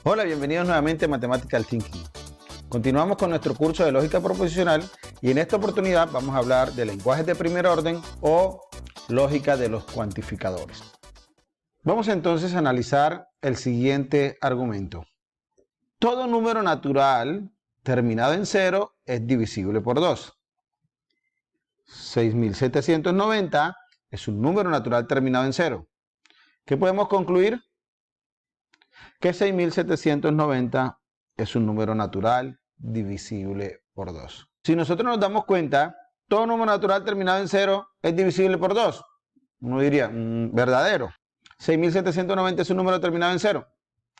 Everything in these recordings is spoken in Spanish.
Hola, bienvenidos nuevamente a Mathematical Thinking. Continuamos con nuestro curso de lógica proposicional y en esta oportunidad vamos a hablar de lenguajes de primer orden o lógica de los cuantificadores. Vamos entonces a analizar el siguiente argumento. Todo número natural terminado en 0 es divisible por 2. 6.790 es un número natural terminado en 0. ¿Qué podemos concluir? Que 6.790 es un número natural divisible por 2. Si nosotros nos damos cuenta, todo número natural terminado en 0 es divisible por 2. Uno diría, verdadero. 6.790 es un número terminado en 0.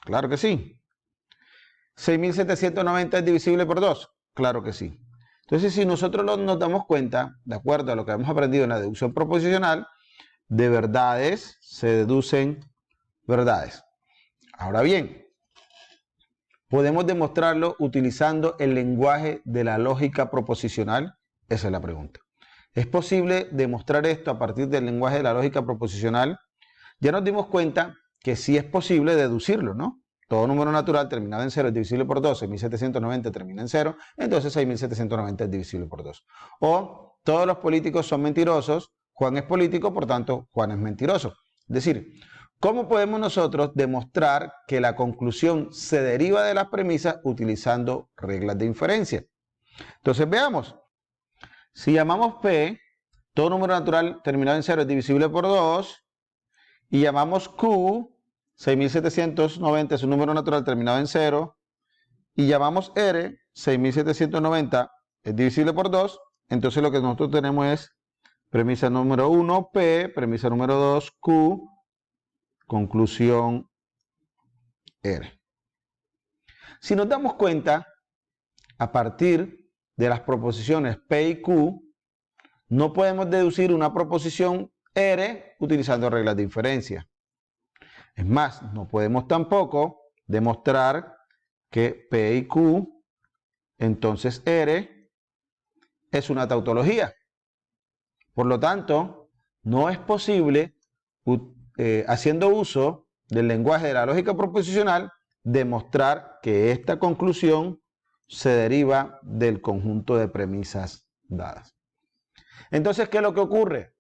Claro que sí. 6.790 es divisible por 2. Claro que sí. Entonces, si nosotros nos damos cuenta, de acuerdo a lo que hemos aprendido en la deducción proposicional, de verdades se deducen verdades. Ahora bien, ¿podemos demostrarlo utilizando el lenguaje de la lógica proposicional? Esa es la pregunta. ¿Es posible demostrar esto a partir del lenguaje de la lógica proposicional? Ya nos dimos cuenta que sí es posible deducirlo, ¿no? Todo número natural terminado en 0 es divisible por 2, 6.790 termina en 0, entonces 6.790 es divisible por 2. O todos los políticos son mentirosos, Juan es político, por tanto Juan es mentiroso. Es decir, ¿cómo podemos nosotros demostrar que la conclusión se deriva de las premisas utilizando reglas de inferencia? Entonces veamos. Si llamamos P, todo número natural terminado en 0 es divisible por 2, y llamamos Q, 6.790 es un número natural terminado en 0, y llamamos R, 6.790 es divisible por 2, entonces lo que nosotros tenemos es premisa número 1, P, premisa número 2, Q, conclusión R. Si nos damos cuenta, a partir de las proposiciones P y Q, no podemos deducir una proposición R utilizando reglas de inferencia. Es más, no podemos tampoco demostrar que P y Q, entonces R, es una tautología. Por lo tanto, no es posible, haciendo uso del lenguaje de la lógica proposicional, demostrar que esta conclusión se deriva del conjunto de premisas dadas. Entonces, ¿qué es lo que ocurre?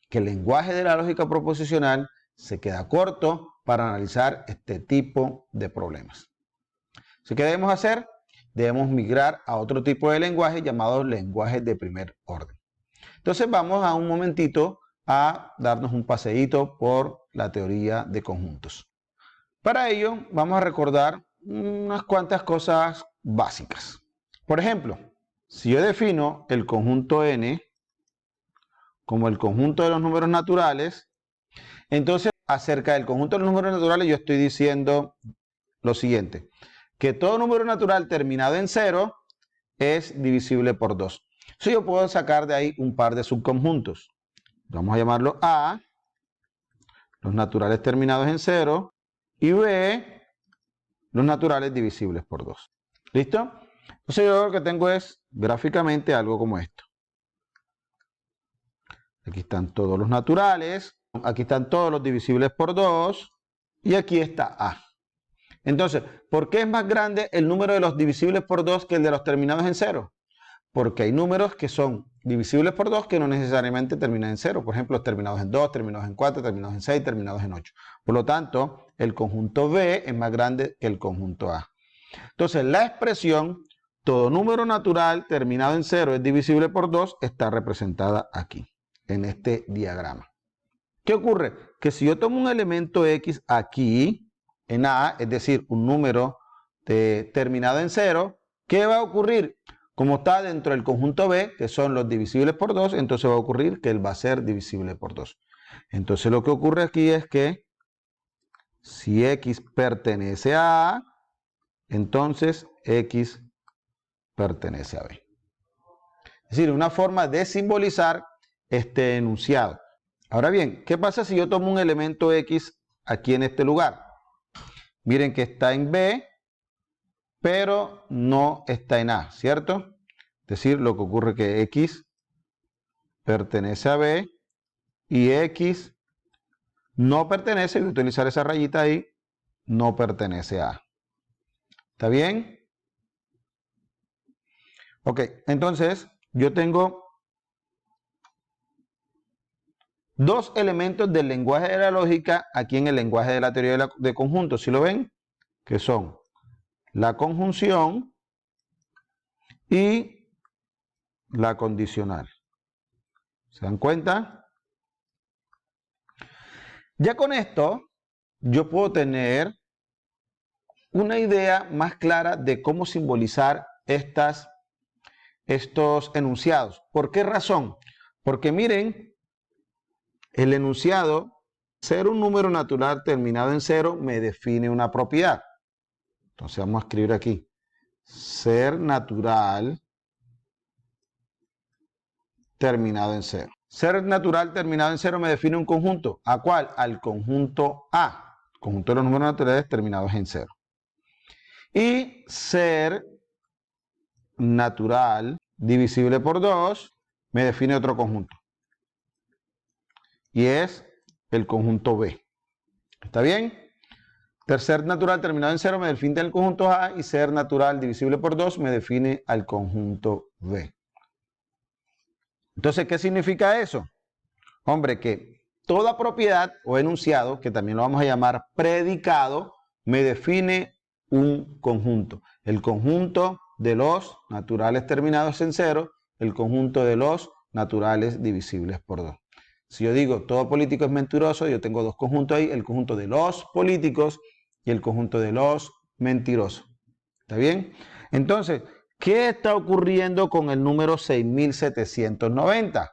Que el lenguaje de la lógica proposicional se queda corto para analizar este tipo de problemas. Así que debemos hacer, debemos migrar a otro tipo de lenguaje llamado lenguaje de primer orden. Entonces vamos a un momentito a darnos un paseíto por la teoría de conjuntos. Para ello vamos a recordar unas cuantas cosas básicas. Por ejemplo, si yo defino el conjunto n como el conjunto de los números naturales, entonces acerca del conjunto de los números naturales yo estoy diciendo lo siguiente, que todo número natural terminado en 0 es divisible por 2. Entonces yo puedo sacar de ahí un par de subconjuntos. Vamos a llamarlo A, los naturales terminados en 0, y B, los naturales divisibles por 2. ¿Listo? Entonces yo lo que tengo es gráficamente algo como esto. Aquí están todos los naturales, aquí están todos los divisibles por 2, y aquí está A. Entonces, ¿por qué es más grande el número de los divisibles por 2 que el de los terminados en 0? Porque hay números que son divisibles por 2 que no necesariamente terminan en 0. Por ejemplo, los terminados en 2, terminados en 4, terminados en 6, terminados en 8. Por lo tanto, el conjunto B es más grande que el conjunto A. Entonces, la expresión todo número natural terminado en 0 es divisible por 2 está representada aquí, en este diagrama. ¿Qué ocurre? Que si yo tomo un elemento X aquí, en A, es decir, un número terminado en 0, ¿qué va a ocurrir? Como está dentro del conjunto B, que son los divisibles por 2, entonces va a ocurrir que él va a ser divisible por 2. Entonces lo que ocurre aquí es que si X pertenece a A, entonces X pertenece a B. Es decir, una forma de simbolizar este enunciado. Ahora bien, ¿qué pasa si yo tomo un elemento X aquí en este lugar? Miren que está en B, pero no está en A, ¿cierto? Es decir, lo que ocurre es que X pertenece a B y X no pertenece, voy a utilizar esa rayita ahí, no pertenece a A. ¿Está bien? Ok, entonces yo tengo dos elementos del lenguaje de la lógica aquí en el lenguaje de la teoría de conjuntos. ¿Sí lo ven? Que son la conjunción y la condicional. ¿Se dan cuenta? Ya con esto, yo puedo tener una idea más clara de cómo simbolizar estos enunciados. ¿Por qué razón? Porque miren, el enunciado, ser un número natural terminado en cero, me define una propiedad. Entonces vamos a escribir aquí, ser natural terminado en cero. Ser natural terminado en cero me define un conjunto. ¿A cuál? Al conjunto A. Conjunto de los números naturales terminados en cero. Y ser natural divisible por 2 me define otro conjunto. Y es el conjunto B. ¿Está bien? Ser natural terminado en cero me define el conjunto A y ser natural divisible por 2 me define al conjunto B. Entonces, ¿qué significa eso? Hombre, que toda propiedad o enunciado, que también lo vamos a llamar predicado, me define un conjunto. El conjunto de los naturales terminados en cero, el conjunto de los naturales divisibles por 2. Si yo digo todo político es mentiroso, yo tengo dos conjuntos ahí, el conjunto de los políticos y el conjunto de los mentirosos. ¿Está bien? Entonces, ¿qué está ocurriendo con el número 6790?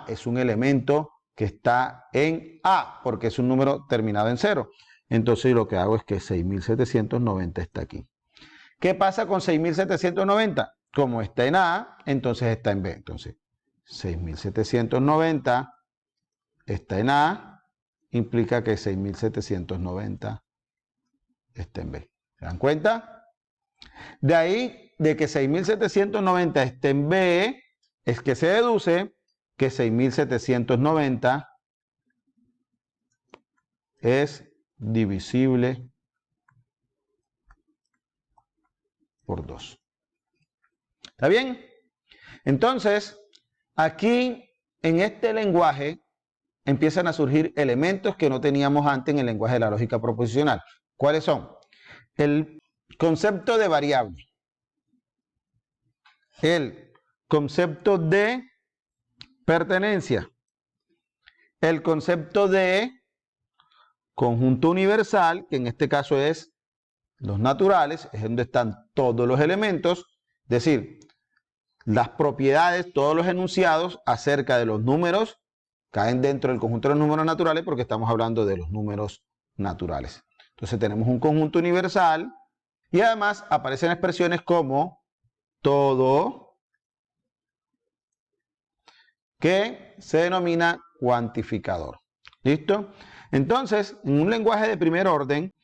Es un elemento que está en A, porque es un número terminado en cero. Entonces lo que hago es que 6790 está aquí. ¿Qué pasa con 6790? Como está en A, entonces está en B. Entonces, 6790 está en A, implica que 6790 está en B. ¿Se dan cuenta? De ahí, de que 6790 esté en B, es que se deduce que 6790 es divisible por 2. ¿Está bien? Entonces, aquí en este lenguaje empiezan a surgir elementos que no teníamos antes en el lenguaje de la lógica proposicional. ¿Cuáles son? El concepto de variable, el concepto de pertenencia, el concepto de conjunto universal, que en este caso es los naturales, es donde están todos los elementos, es decir, las propiedades, todos los enunciados acerca de los números caen dentro del conjunto de los números naturales porque estamos hablando de los números naturales. Entonces tenemos un conjunto universal y además aparecen expresiones como todo, que se denomina cuantificador. ¿Listo? Entonces, en un lenguaje de primer orden,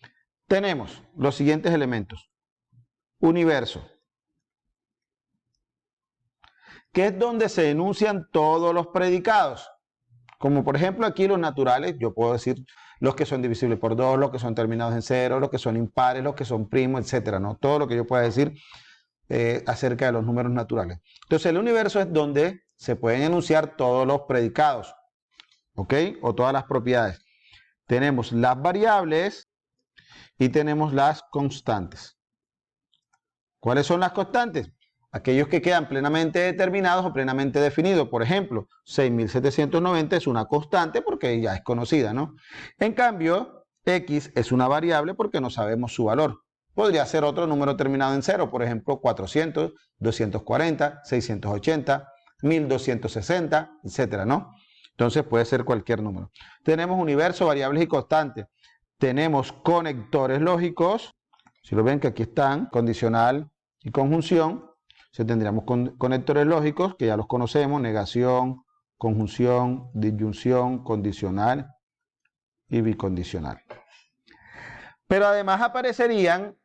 tenemos los siguientes elementos. Universo, que es donde se enuncian todos los predicados. Como por ejemplo aquí los naturales, yo puedo decir los que son divisibles por 2, los que son terminados en 0, los que son impares, los que son primos, etcétera, ¿no? Todo lo que yo pueda decir acerca de los números naturales. Entonces el universo es donde se pueden enunciar todos los predicados, ¿ok? O todas las propiedades. Tenemos las variables y tenemos las constantes. ¿Cuáles son las constantes? Aquellos que quedan plenamente determinados o plenamente definidos. Por ejemplo, 6790 es una constante porque ya es conocida, ¿no? En cambio, X es una variable porque no sabemos su valor. Podría ser otro número terminado en 0, por ejemplo, 400, 240, 680, 1260, etcétera, ¿no? Entonces puede ser cualquier número. Tenemos universo, variables y constantes. Tenemos conectores lógicos. Si lo ven que aquí están, condicional y conjunción. Tendríamos conectores lógicos, que ya los conocemos, negación, conjunción, disyunción, condicional y bicondicional. Pero además aparecerían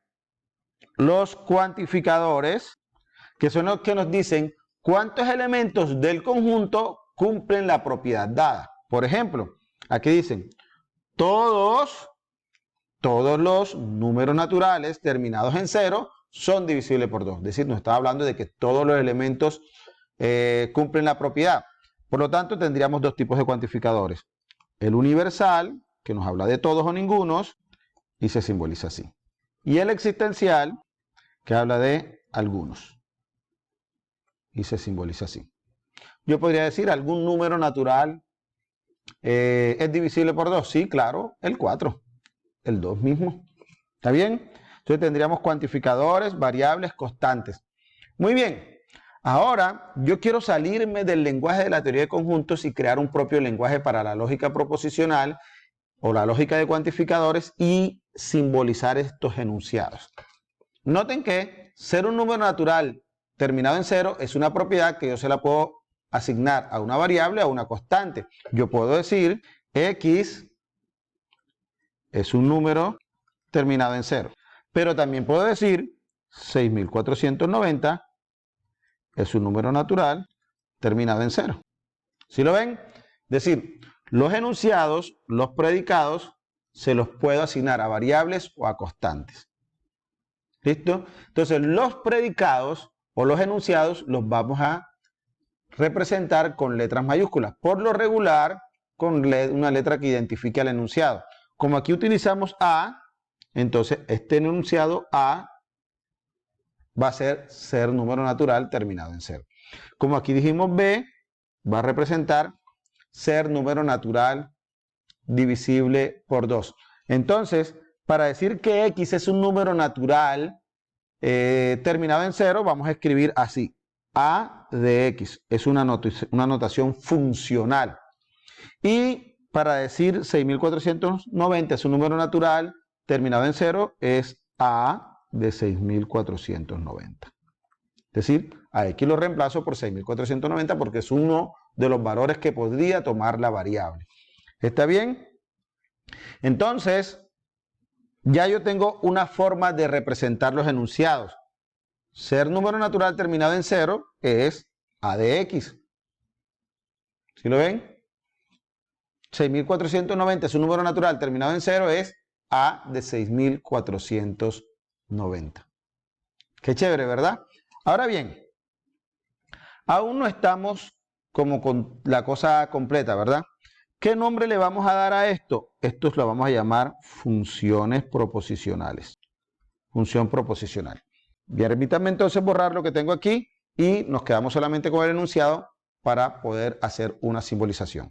los cuantificadores, que son los que nos dicen cuántos elementos del conjunto cumplen la propiedad dada. Por ejemplo, aquí dicen, todos todos los números naturales terminados en 0 son divisibles por 2. Es decir, nos está hablando de que todos los elementos cumplen la propiedad. Por lo tanto, tendríamos dos tipos de cuantificadores. El universal, que nos habla de todos o ningunos, y se simboliza así. Y el existencial, que habla de algunos, y se simboliza así. Yo podría decir, ¿algún número natural es divisible por 2? Sí, claro, el 4, el 2 mismo. ¿Está bien? Entonces tendríamos cuantificadores, variables, constantes. Muy bien. Ahora, yo quiero salirme del lenguaje de la teoría de conjuntos y crear un propio lenguaje para la lógica proposicional o la lógica de cuantificadores y simbolizar estos enunciados. Noten que ser un número natural terminado en 0 es una propiedad que yo se la puedo asignar a una variable o a una constante. Yo puedo decir x es un número terminado en 0. Pero también puedo decir 6490 es un número natural terminado en 0. ¿Sí lo ven? Es decir, los enunciados, los predicados, se los puedo asignar a variables o a constantes. ¿Listo? Entonces, los predicados o los enunciados los vamos a representar con letras mayúsculas. Por lo regular, con una letra que identifique al enunciado. Como aquí utilizamos A, entonces este enunciado A va a ser número natural terminado en 0. Como aquí dijimos B, va a representar ser número natural divisible por 2. Entonces, para decir que X es un número natural terminado en 0, vamos a escribir así. A de X es una notación funcional. Y para decir 6490 es un número natural terminado en 0, es A de 6490. Es decir, a X lo reemplazo por 6490 porque es uno de los valores que podría tomar la variable. ¿Está bien? Entonces, ya yo tengo una forma de representar los enunciados. Ser número natural terminado en 0 es A de X. ¿Sí lo ven? 6490 es un número natural terminado en 0 es A de 6490. Qué chévere, ¿verdad? Ahora bien, aún no estamos como con la cosa completa, ¿verdad? ¿Qué nombre le vamos a dar a esto? Estos lo vamos a llamar funciones proposicionales. Función proposicional. Bien, permítanme entonces borrar lo que tengo aquí y nos quedamos solamente con el enunciado para poder hacer una simbolización.